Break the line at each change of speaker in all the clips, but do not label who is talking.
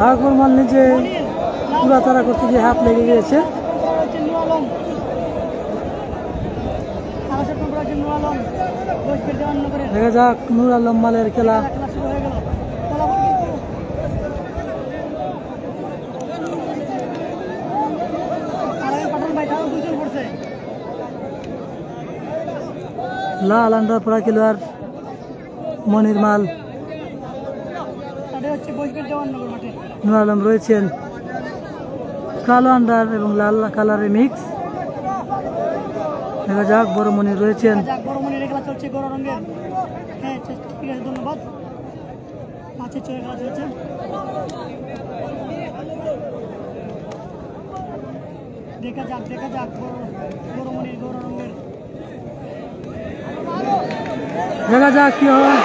আকবর মাল নিজে পুরা তারা করতে গিয়ে হাত লেগে গিয়েছে। দেখা যাক নূর আলম মালের খেলা। লাল আন্ডার পরা খেলোয়াড় মনির মাল, নূর আলম রয়েছেন কালো আন্ডার এবং লাল কালারের মিক্স। দেখা যাক বড় মনির রয়েছেন। ধন্যবাদ। মাছের চোখে কাজ হয়েছে। দেখা যাক বড় মনির গৌর রঙের। দেখা যাক কি হয়।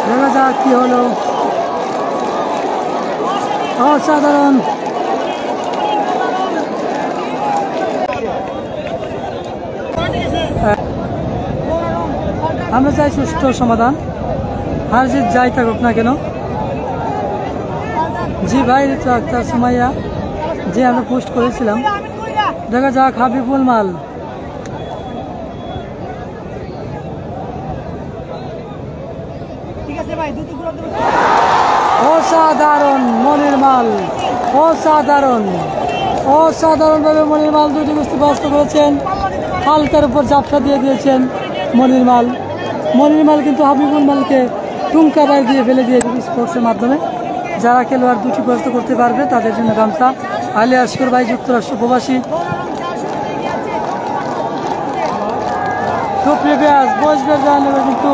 দেখা যাক কি হলো। অসাধারণ। আমরা চাই সুষ্ঠু সমাধান, হার জিত যাই থাকুক না কেন। জি ভাই, আক্তার সুমাইয়া যে আমরা পোস্ট করেছিলাম। দেখা যাক হাবিবুল মাল। অসাধারণ মনির মাল, অসাধারণভাবে মনির মাল দুটি কুস্তি পরাস্ত করেছেন। হালকার উপর ঝাপসা দিয়ে দিয়েছেন মনির মাল কিন্তু হাবিবুল মালকে টুঙ্কা বাইর দিয়ে ফেলে দিয়েছে স্পোর্টসের মাধ্যমে। যারা খেলোয়াড় দুটি পরাস্ত করতে পারবে তাদের জন্য গামছা। আলী আসকর ভাই যুক্তরাষ্ট্র প্রবাসী। সুপ্রিয় ব্যাস বসবে কিন্তু